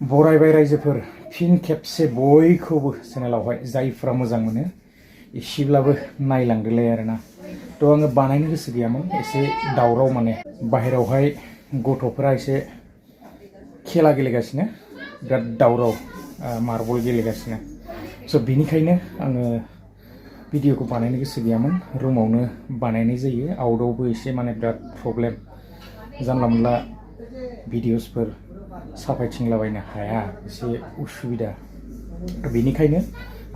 बरायबाय रायजोफोर फिन खेबसे बयखौबो चेनेलावहाय जायफ्रा मोजां मोनो एसेब्लाबो नायलांदोलाय आरोना। थ' आङो बानायनो गोसो गैयामोन, एसे दावराव माने बाहेरावहाय गथ'फोरा एसे खेला गेलेगासिनो, बिराद दावराव मार्बल गेलेगासिनो। स' बिनिखायनो आङो भिडिअखौ बानायनो गोसो गैयामोन, रुमावनो बानायनाय जायो। आउटआवबो एसे माने बिराद प्रब्लेम, जानला मोनला भिडिअसफोर साफायथिंलाबायनो हाया, एसे उसुबिदा। बेनिखायनो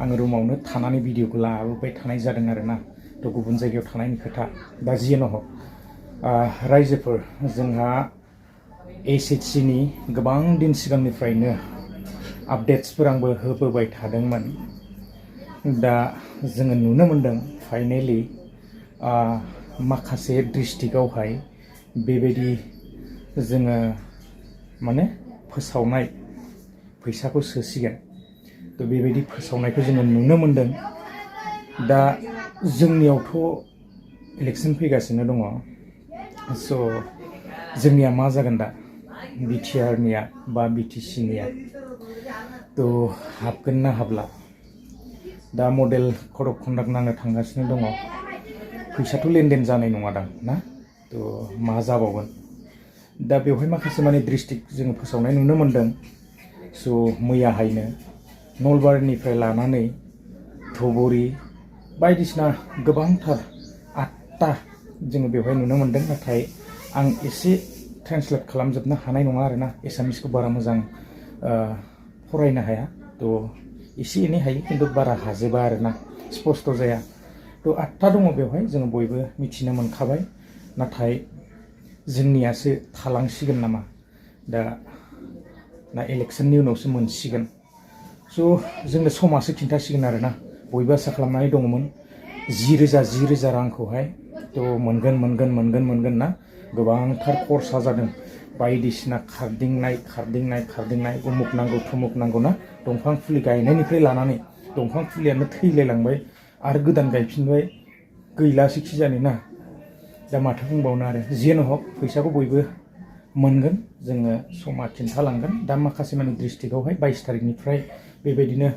आङो रुमावनो थानानै भिडिअखौ लाबोबाय थानाय जादों आरोना। थ' गुबुन जायगायाव थानायनि खोथा दा जियानो हक रायजोफोर, जोंहा एसएससिनि गोबां दिन सिगांनिफ्रायनो आपडेट्सफोर आंबो होबोबाय थादोंमोन। दा जोङो नुनो मोनदों फाइनेलि माखासे डिस्ट्रिक्टआवहाय बेबायदि जोङो माने फोसावनाय फैसाखौ सोसिगोन। थ' बेबायदि फोसावनायखौ जोङो नुनो मोनदों। दा जोंनियावथ' इलेक्सन फैगासिनो दङ। स' जोंनिया मा जागोन दा, बिटिआरनिया बा बिटिसिनिया थ' हाबगोन ना हाबला। दा मडेल कड अफ कन्डाक्ट नांनो थांगासिनो दङ। फैसाथ' लेनदेन जानाय नङा दां ना, थ' मा जाबावगोन। दा बेवहाय माखासे माने डिस्ट्रिक्ट जोङो फोसावनाय नुनो मोनदों। स' मैयाहायनो नलबारिनिफ्राय लानानै धुबुरी बायदिसिना गोबांथार 8टा जोङो बेवहाय नुनो मोनदों। नाथाय आं एसे ट्रेन्सलेट खालामजोबनो हानाय नङा आरोना, एसामिसखौ बारा मोजां फरायनो हाया। थ' एसे एनै हायो, खिन्थु बारा हाजोबा आरोना, स्पस्त जाया। थ' 8टा दङ बेवहाय, जोङो बयबो मिथिनो मोनखाबाय। नाथाय जोंनियासो थालांसिगोन नामा दा, ना इलेक्सननि उनावसो मोनसिगोन। स' जोंनो समासो खिन्थासिगोन आरोना। बयबो आसा खालामनानै दङमोन 10,000 रांखौहाय थ' मोनगोन ना। गोबांथार खरसा जादों, बायदिसिना खारदिंनाय उमुक नांगौ थुमुक नांगौ ना। दंफां फुलि गायनायनिफ्राय लानानै दंफां फुलियानो थैलायलांबाय आरो गोदान गायफिनबाय, गैलासो खिजानि ना। दा माथो बुंबावनो आरो, जियानो हक फैसाखौ बयबो मोनगोन, जोङो समा खिन्थालांगोन। दा माखासे माने डिस्ट्रिक्टआवहाय 22 तारिखनिफ्राय बेबायदिनो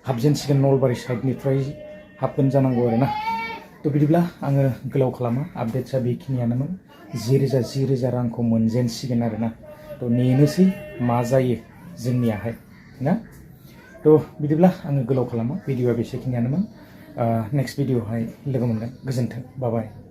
हाबजेनसिगोन, नलबारि साइडनिफ्राय हाबगोन जानांगौ आरोना। थ' बिदिब्ला आङो गोलाव खालामा, आपडेट्सआ बेखिनियानोमोन। 10,000 रांखौ मोनजेनसिगोन आरोना। थ' नेनोसै मा जायो जोंनियाहाय ना। थ' बिदिब्ला आङो गोलाव खालामा, भिडिअआ बेसेखिनियानोमोन। नेक्स्ट भिडिअआवहाय लोगो मोनगोन। गोजोन्थों, बाय बाय।